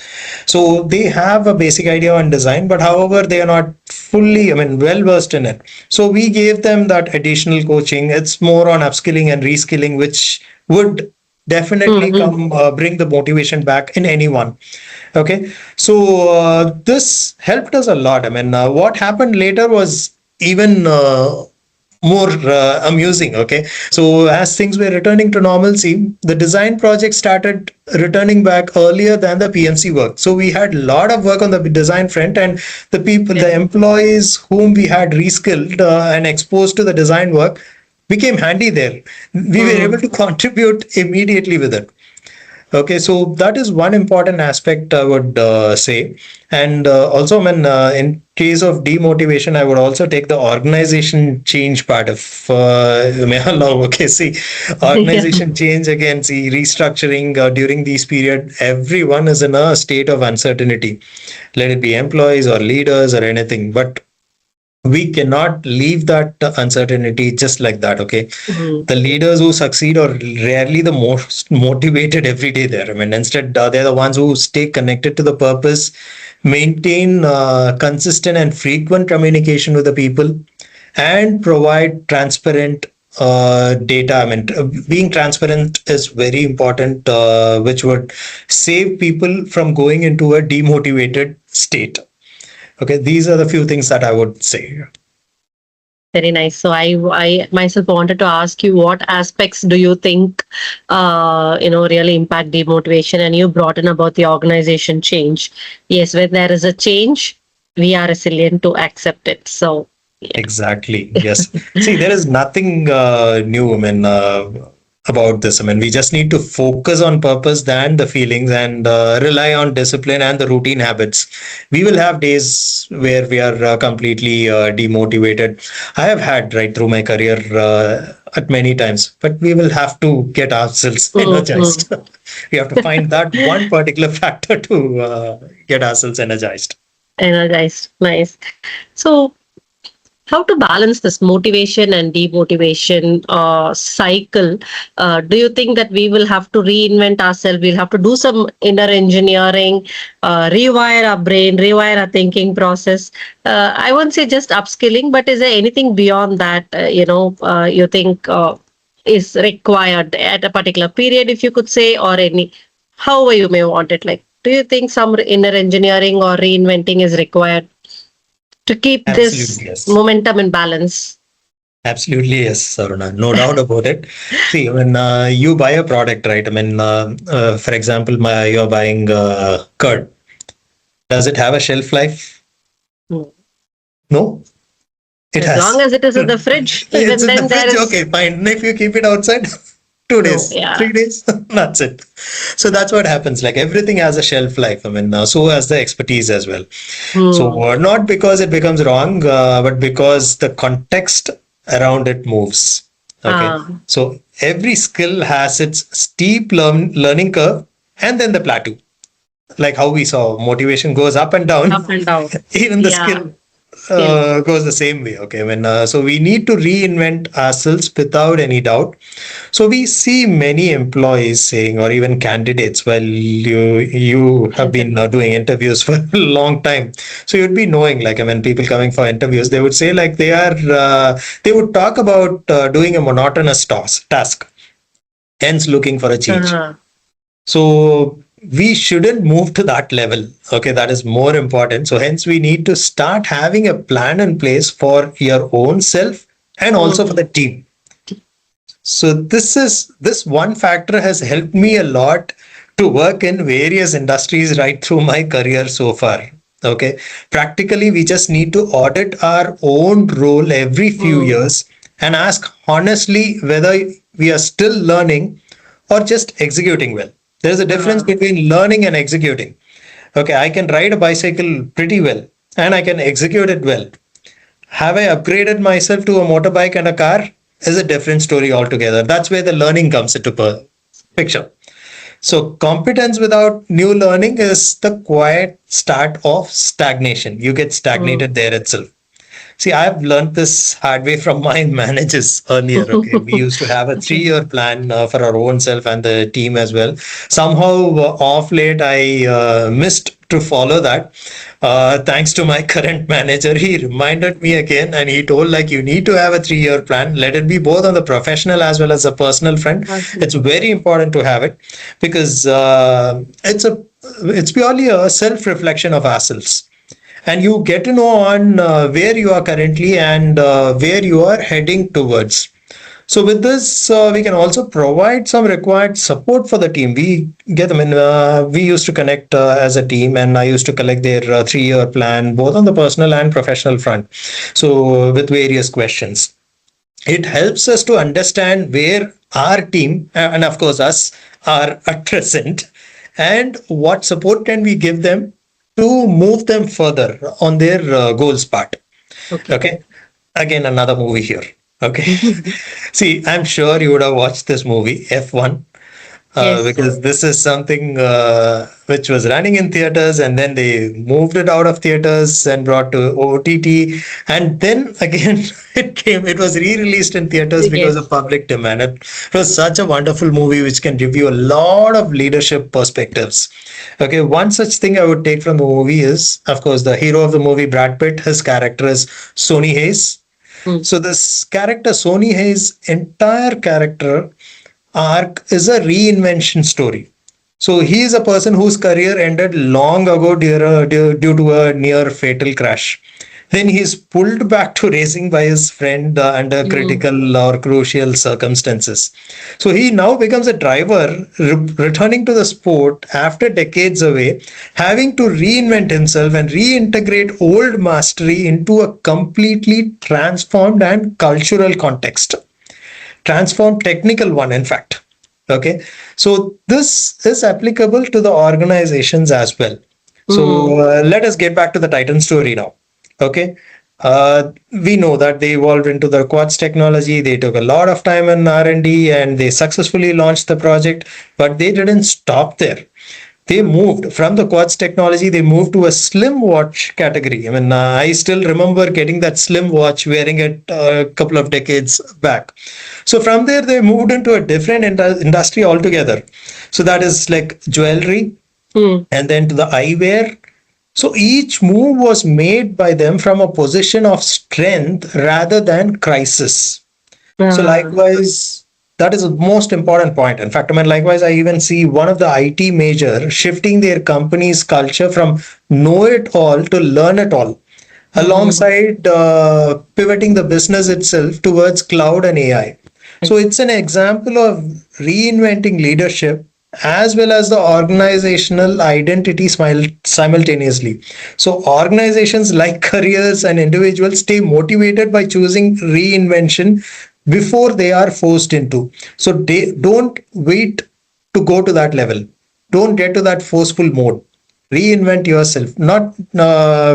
So they have a basic idea on design, but however, they are not fully, I mean, well versed in it. So we gave them that additional coaching. It's more on upskilling and reskilling, which would definitely come bring the motivation back in anyone. Okay, so this helped us a lot. I mean, what happened later was even more amusing. Okay, so as things were returning to normalcy, the design project started returning back earlier than the PMC work. So we had a lot of work on the design front, and the people, the employees whom we had reskilled and exposed to the design work became handy there. We were able to contribute immediately with it. Okay, so that is one important aspect I would say. And also, when in case of demotivation, I would also take the organization change part of okay, see, organization change again, see, restructuring during these period, everyone is in a state of uncertainty, let it be employees or leaders or anything. But we cannot leave that uncertainty just like that. Okay, the leaders who succeed are rarely the most motivated every day there. I mean, instead, they're the ones who stay connected to the purpose, maintain consistent and frequent communication with the people, and provide transparent data. I mean, being transparent is very important, which would save people from going into a demotivated state. Okay, these are the few things that I would say. Very nice. So I myself wanted to ask you, what aspects do you think, really impact demotivation? And you brought in about the organization change. Yes, when there is a change, we are resilient to accept it. So exactly. Yes. See, there is nothing new, I mean, about this. I mean, we just need to focus on purpose than the feelings, and rely on discipline and the routine habits. We will have days where we are completely demotivated. I have had right through my career at many times, but we will have to get ourselves energized. We have to find that one particular factor to get ourselves energized. Energized. Nice. So how to balance this motivation and demotivation cycle? Do you think that we will have to reinvent ourselves? We'll have to do some inner engineering, rewire our brain, rewire our thinking process. I won't say just upskilling, but is there anything beyond that, you think is required at a particular period, if you could say, or any, however you may want it? Like, do you think some inner engineering or reinventing is required to keep this Yes. momentum in balance? Absolutely, yes, Saruna. No doubt about it. See, when you buy a product, right? I mean, for example, you're buying curd. Does it have a shelf life? Hmm. No, it As has. long as it is in the fridge, even It's in then the there fridge. is. Okay, fine. If you keep it outside, 2 days, Yeah. 3 days, that's it. So that's what happens. Like, everything has a shelf life. I mean, so has the expertise as well. So not because it becomes wrong, but because the context around it moves. Okay. So every skill has its steep learning curve and then the plateau. Like how we saw, motivation goes up and down. Up and down. Even the Yeah. skill Yes. goes the same way. Okay, so we need to reinvent ourselves without any doubt. So we see many employees saying, or even candidates, well, you have been doing interviews for a long time, so you'd be knowing, like, I mean, people coming for interviews, they would say like they would talk about doing a monotonous task, hence looking for a change. Uh, So we shouldn't move to that level. Okay, that is more important. So hence we need to start having a plan in place for your own self and also for mm, the team. So this one factor has helped me a lot to work in various industries right through my career so far. Okay, practically we just need to audit our own role every few mm, years and ask honestly whether we are still learning or just executing well. There's a difference uh, between learning and executing. Okay, I can ride a bicycle pretty well and I can execute it well. Have I upgraded myself to a motorbike and a car? Is a different story altogether. That's where the learning comes into picture. So, competence without new learning is the quiet start of stagnation. You get mm. stagnated there itself. See, I've learned this hard way from my managers earlier. Okay, we used to have a Okay. 3-year plan for our own self and the team as well. Somehow, off late, I missed to follow that. Thanks to my current manager, he reminded me again, and he told like you need to have a 3-year plan. Let it be both on the professional as well as a personal front. Awesome. It's very important to have it because it's purely a self reflection of ourselves, and you get to know on where you are currently and where you are heading towards. So with this, we can also provide some required support for the team. We get them in. We used to connect as a team, and I used to collect their 3-year plan, both on the personal and professional front. So with various questions, it helps us to understand where our team and of course us are at present, and what support can we give them to move them further on their goals part. Okay. Okay, again another movie here. Okay, see, I'm sure you would have watched this movie F1, Yes. because this is something which was running in theaters, and then they moved it out of theaters and brought to OTT, and then again it was re-released in theaters because of Yes. public demand. It was such a wonderful movie which can give you a lot of leadership perspectives. Okay, one such thing I would take from the movie is, of course, the hero of the movie, Brad Pitt. His character is Sony Hayes. Mm, So this character, Sony Hayes' entire character arc is a reinvention story. So he is a person whose career ended long ago due to a near fatal crash. Then he is pulled back to racing by his friend under mm, critical or crucial circumstances. So he now becomes a driver, returning to the sport after decades away, having to reinvent himself and reintegrate old mastery into a completely transformed and cultural context, transform technical one, in fact. Okay, so this is applicable to the organizations as well. So mm, let us get back to the Titan story now. Okay, we know that they evolved into the quartz technology. They took a lot of time in R&D and they successfully launched the project, but they didn't stop there. They moved from the quartz technology, they moved to a slim watch category. I mean, I still remember getting that slim watch, wearing it a couple of decades back. So from there they moved into a different industry altogether. So that is like jewelry, mm. and then to the eyewear. So each move was made by them from a position of strength rather than crisis. So Uh, likewise, that is the most important point. In fact, I mean, likewise, I even see one of the IT major shifting their company's culture from know it all to learn it all, mm, alongside pivoting the business itself towards cloud and AI. So it's an example of reinventing leadership as well as the organizational identity simultaneously. So organizations like careers and individuals stay motivated by choosing reinvention before they are forced into. So they don't wait to go to that level. Don't get to that forceful mode. Reinvent yourself, not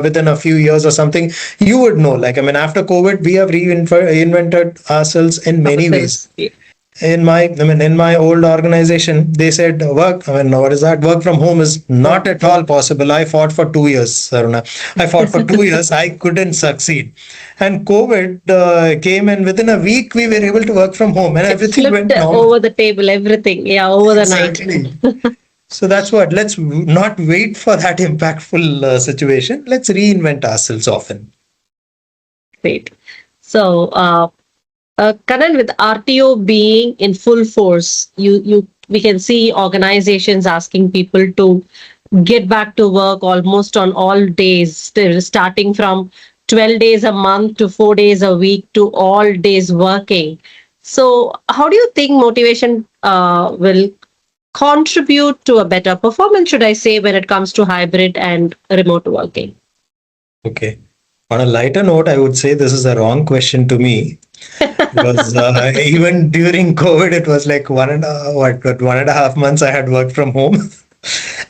within a few years or something. You would know, like, I mean, after COVID, we have reinvented ourselves in many ways. ourselves. in my old organization, they said work. What is that? Work from home is not at all possible. I fought for 2 years, Saruna. I fought for 2 years. I couldn't succeed. And COVID came, and within a week, we were able to work from home, and It everything flipped went normal. over the table, everything. Yeah, over the night. Exactly. So that's what. Let's not wait for that impactful situation. Let's reinvent ourselves often. Great. So, Kanan, with RTO being in full force, we can see organizations asking people to get back to work almost on all days, starting from 12 days a month to 4 days a week to all days working. So, how do you think motivation will contribute to a better performance, should I say, when it comes to hybrid and remote working? Okay. On a lighter note, I would say this is a wrong question to me because even during COVID, it was like 1.5 months I had worked from home.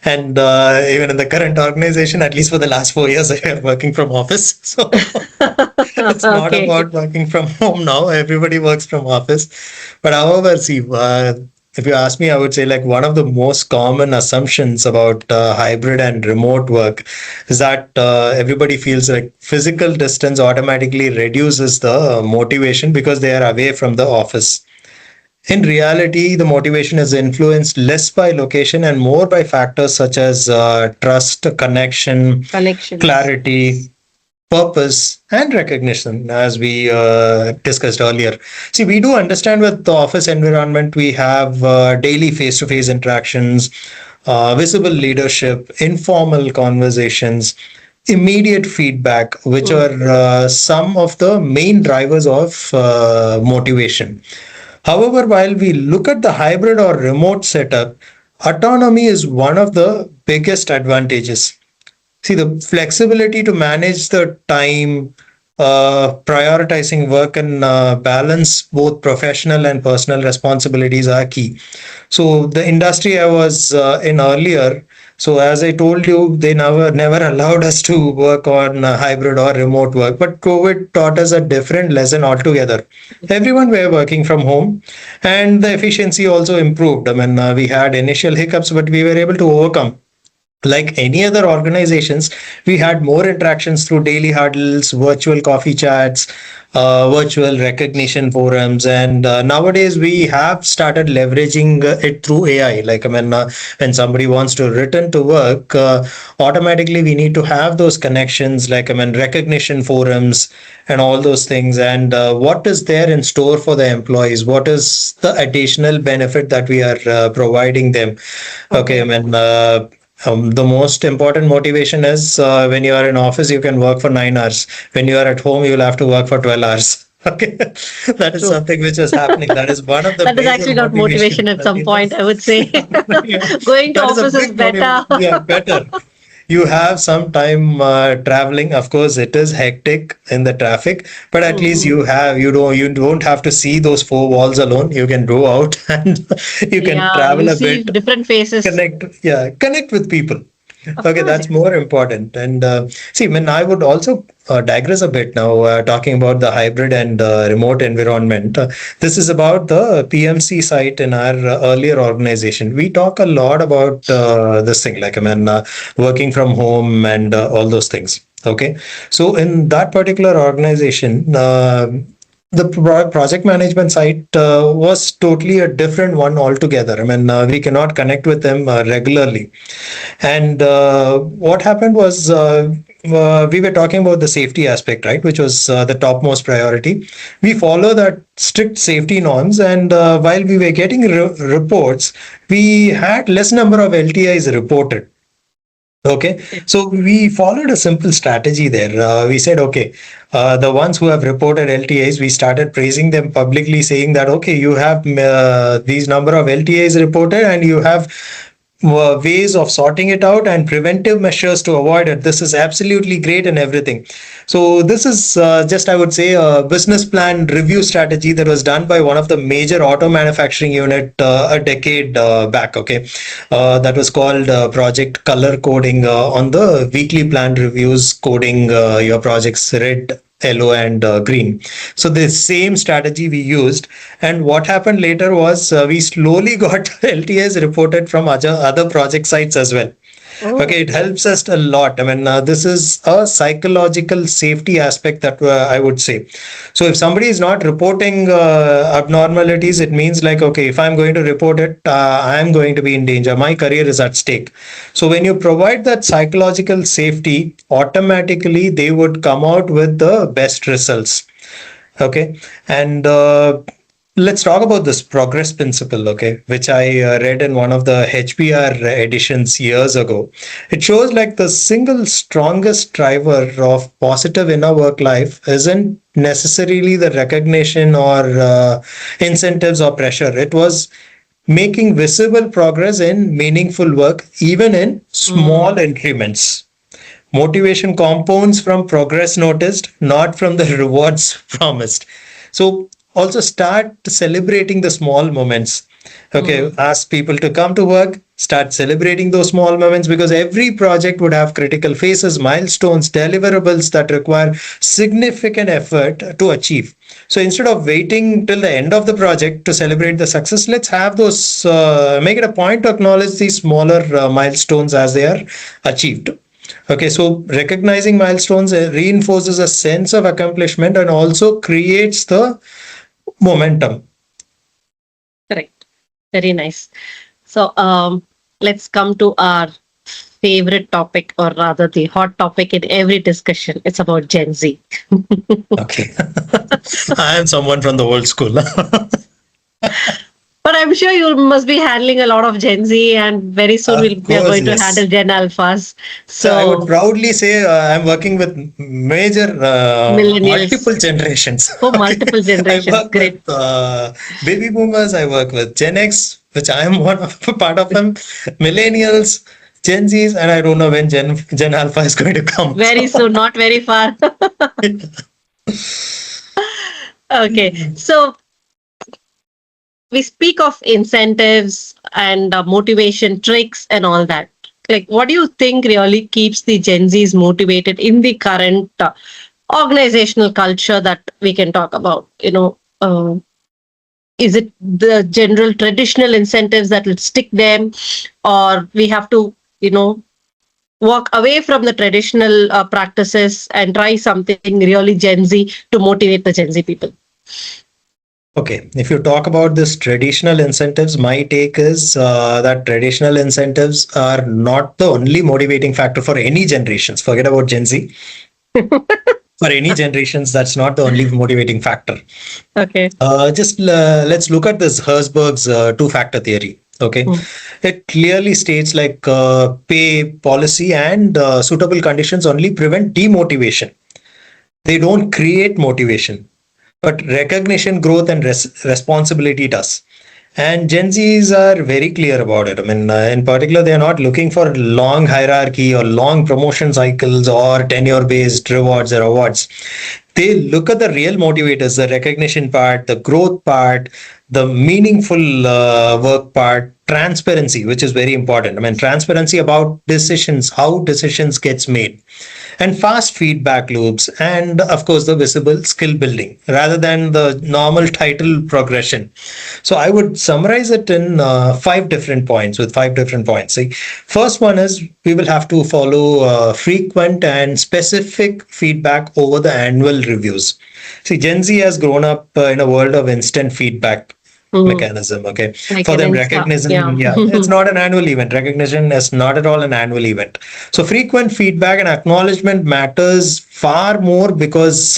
And even in the current organization, at least for the last 4 years, I am working from office. So it's not Okay. about working from home now. Everybody works from office. But however, see, if you ask me, I would say like one of the most common assumptions about hybrid and remote work is that everybody feels like physical distance automatically reduces the motivation because they are away from the office. In reality, the motivation is influenced less by location and more by factors such as trust, connection, Connections. clarity, purpose, and recognition, as we discussed earlier. See, we do understand with the office environment, we have daily face to face interactions, visible leadership, informal conversations, immediate feedback, which are some of the main drivers of motivation. However, while we look at the hybrid or remote setup, autonomy is one of the biggest advantages. See, the flexibility to manage the time, prioritizing work and balance both professional and personal responsibilities are key. So the industry I was in earlier, so as I told you, they never allowed us to work on hybrid or remote work. But COVID taught us a different lesson altogether. Everyone were working from home, and the efficiency also improved. We had initial hiccups, but we were able to overcome. Like any other organizations, we had more interactions through daily huddles, virtual coffee chats, virtual recognition forums, and nowadays we have started leveraging it through AI. When somebody wants to return to work, automatically we need to have those connections, recognition forums and all those things. And what is there in store for the employees? What is the additional benefit that we are providing them? Okay, the most important motivation is when you are in office, you can work for 9 hours. When you are at home, you will have to work for 12 hours. Okay, that is True. something which is happening. That is one of the That is major actually not motivation at some point, I would say. Yeah, Going to that is a office is big better. motivation. Yeah, better. You have some time traveling. Of course, it is hectic in the traffic, but at least you don't have to see those four walls alone. You can go out and you can Yeah, travel you a see bit, different faces. connect with people. Of Okay, course, that's yes. more important. And see, when I would also digress a bit now, talking about the hybrid and remote environment. This is about the PMC site in our earlier organization. We talk a lot about this thing, working from home and all those things. Okay, so in that particular organization, the project management site was totally a different one altogether. We cannot connect with them regularly. And what happened was we were talking about the safety aspect, right, which was the topmost priority. We follow that strict safety norms, and while we were getting reports, we had less number of LTIs reported. Okay, so we followed a simple strategy there. We said, okay, the ones who have reported LTAs, we started praising them publicly, saying that, okay, you have these number of LTAs reported, and you have ways of sorting it out and preventive measures to avoid it. This is absolutely great and everything. So this is just, I would say, a business plan review strategy that was done by one of the major auto manufacturing unit a decade back. Okay, that was called Project Color Coding. On the weekly plan reviews, coding your projects red, yellow and green. So the same strategy we used. And what happened later was we slowly got LTAs reported from other project sites as well. Oh, Okay, it helps us a lot. I mean, this is a psychological safety aspect that I would say. So, if somebody is not reporting abnormalities, it means like, okay, if I'm going to report it, I am going to be in danger. My career is at stake. So, when you provide that psychological safety, automatically they would come out with the best results. Okay, and let's talk about this progress principle, okay, which I read in one of the HBR editions years ago. It shows like the single strongest driver of positive inner work life isn't necessarily the recognition or incentives or pressure. It was making visible progress in meaningful work, even in small mm, increments. Motivation compounds from progress noticed, not from the rewards promised. So also start celebrating the small moments. Okay, mm. ask people to come to work, start celebrating those small moments, because every project would have critical phases, milestones, deliverables that require significant effort to achieve. So instead of waiting till the end of the project to celebrate the success, let's have those, make it a point to acknowledge these smaller milestones as they are achieved. Okay, so recognizing milestones reinforces a sense of accomplishment and also creates the momentum. Correct. Very nice. So, let's come to our favorite topic, or rather, the hot topic in every discussion. It's about Gen Z. Okay. I am someone from the old school. But I'm sure you must be handling a lot of Gen Z, and very soon Of we are course, going to yes. handle Gen Alphas. So I would So, proudly say I'm working with major multiple millennials. generations. Oh, Okay, multiple I generations. work with Great. baby boomers. I work with Gen X, which I am one of part of them. Millennials, Gen Zs, and I don't know when Gen Alpha is going to come. Very soon, not very far. Okay. So, we speak of incentives and motivation tricks and all that. Like, what do you think really keeps the Gen Zs motivated in the current organizational culture that we can talk about? Is it the general traditional incentives that will stick them, or we have to, walk away from the traditional practices and try something really Gen Z to motivate the Gen Z people? Okay, if you talk about this traditional incentives, my take is that traditional incentives are not the only motivating factor for any generations. Forget about Gen Z. For any generations, that's not the only motivating factor. Okay. Just let's look at this Herzberg's two-factor theory. Okay, Mm. it clearly states like pay policy and suitable conditions only prevent demotivation. They don't create motivation, but recognition, growth, and responsibility does. And Gen Zs are very clear about it. I mean, in particular, they are not looking for long hierarchy or long promotion cycles or tenure based rewards or awards. They look at the real motivators, the recognition part, the growth part, the meaningful work part, transparency, which is very important. I mean, transparency about decisions, how decisions gets made, and fast feedback loops, and of course the visible skill building rather than the normal title progression. So I would summarize it in five different points. See, first one is we will have to follow frequent and specific feedback over the annual reviews. See, Gen Z has grown up in a world of instant feedback Mm. mechanism. Okay, Like for an them, Insta. Yeah. recognition, yeah, it's not an annual event. Recognition is not at all an annual event. So frequent feedback and acknowledgement matters far more because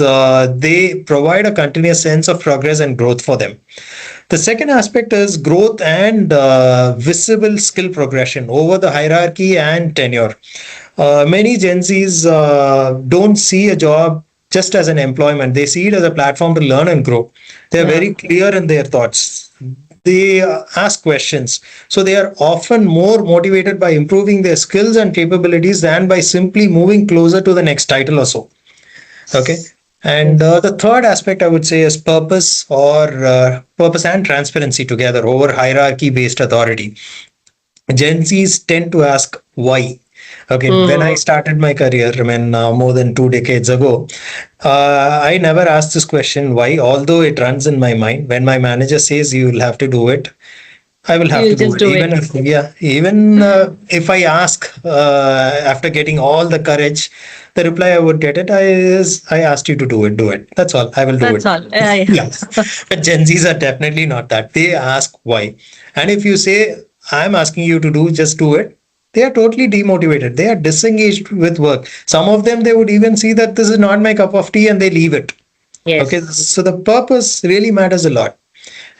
they provide a continuous sense of progress and growth for them. The second aspect is growth and visible skill progression over the hierarchy and tenure. Many Gen Zs don't see a job just as an employment. They see it as a platform to learn and grow. They're Yeah. very clear in their thoughts. They ask questions. So they are often more motivated by improving their skills and capabilities than by simply moving closer to the next title or so. Okay. And Yes. the third aspect I would say is purpose or purpose and transparency together over hierarchy based authority. Gen Zs tend to ask why. Okay, when I started my career, I mean, more than 2 decades ago, I never asked this question why, although it runs in my mind. When my manager says you will have to do it, I will have You'll to do just it. do Even it. if, yeah, even if I ask after getting all the courage, the reply I would get it I is I asked you to do it, do it. That's all. I will do That's it. all. Yeah. Yes, but Gen Zs are definitely not that. They ask why, and if you say I'm asking you to do, just do it. They are totally demotivated. They are disengaged with work. Some of them they would even see that this is not my cup of tea and they leave it. Okay, Yes. so the purpose really matters a lot.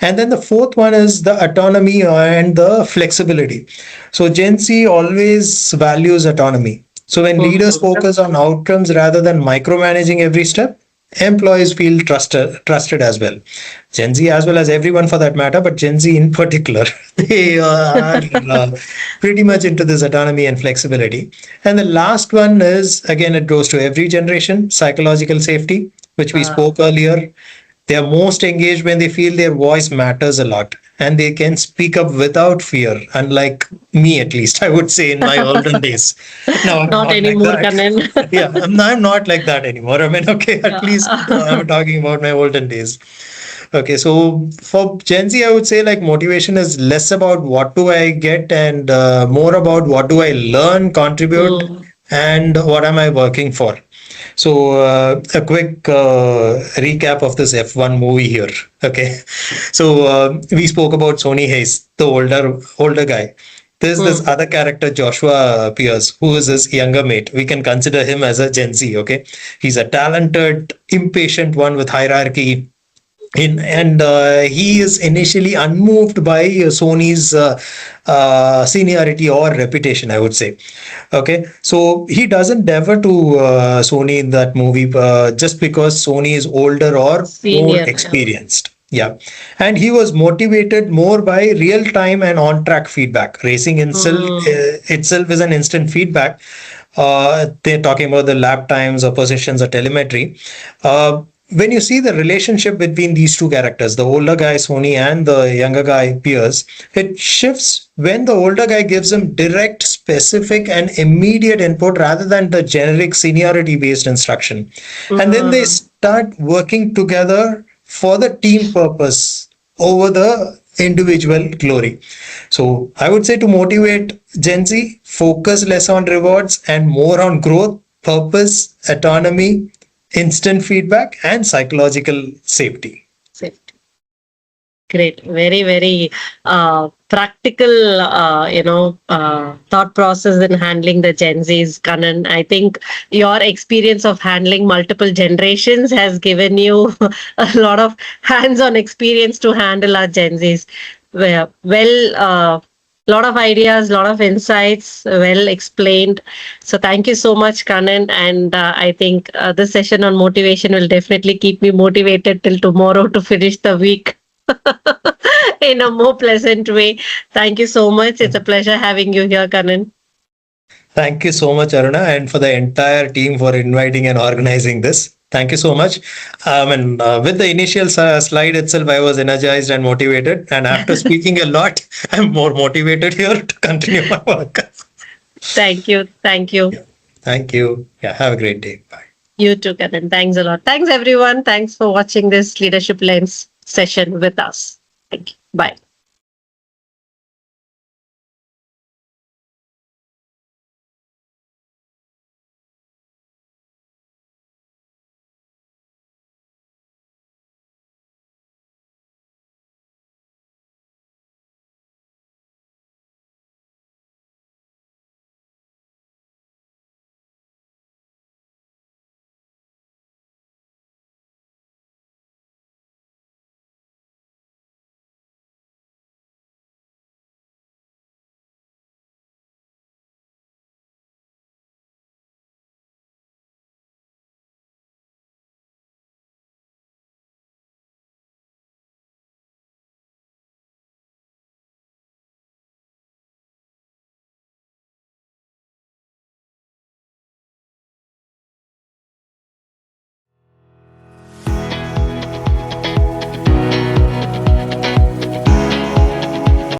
And then the fourth one is the autonomy and the flexibility. So Gen Z always values autonomy. So when leaders Mhm. focus on outcomes rather than micromanaging every step, employees feel trusted as well. Gen Z as well as everyone for that matter, but Gen Z in particular, they are pretty much into this autonomy and flexibility. And the last one is again it goes to every generation, psychological safety, which we Uh, spoke earlier. They are most engaged when they feel their voice matters a lot and they can speak up without fear, unlike me, at least, I would say in my olden days. No, I'm Not not like anymore, that. Kanan. Yeah, I'm not like that anymore. I mean, okay, at least I'm talking about my olden days. Okay, so for Gen Z, I would say like motivation is less about what do I get and more about what do I learn, contribute, Mm. and what am I working for. So a quick recap of this F1 movie here. Okay, so we spoke about Sony Hayes, the older guy. There's this Mm. other character, Joshua Pierce, who is his younger mate. We can consider him as a Gen Z. Okay, he's a talented, impatient one with hierarchy and he is initially unmoved by Sony's seniority or reputation, I would say. Okay, so he doesn't defer to Sony in that movie just because Sony is older or more Senior. Yeah. experienced. Yeah, and he was motivated more by real time and on track feedback. Racing Mm. itself is an instant feedback. They're talking about the lap times or positions or telemetry. When you see the relationship between these two characters, the older guy Sony and the younger guy Pierce, it shifts when the older guy gives him direct, specific, and immediate input rather than the generic seniority based instruction. And then they Mm. start working together for the team purpose over the individual glory. So I would say to motivate Gen Z, focus less on rewards and more on growth, purpose, autonomy, instant feedback, and psychological safety. Safety. Great. Very, very practical, thought process in handling the Gen Zs, Kanan. I think your experience of handling multiple generations has given you a lot of hands-on experience to handle our Gen Zs. Lot of ideas, lot of insights, well explained. So thank you so much, Kanan. And I think this session on motivation will definitely keep me motivated till tomorrow to finish the week in a more pleasant way. Thank you so much. It's a pleasure having you here, Kanan. Thank you so much, Aruna, and for the entire team for inviting and organizing this. Thank you so much. And with the initial slide itself, I was energized and motivated. And after speaking a lot, I'm more motivated here to continue my work. Thank you. Thank you. Yeah. Thank you. Yeah, have a great day. Bye. You too, Kanan. Thanks a lot. Thanks, everyone. Thanks for watching this Leadership Lens session with us. Thank you. Bye.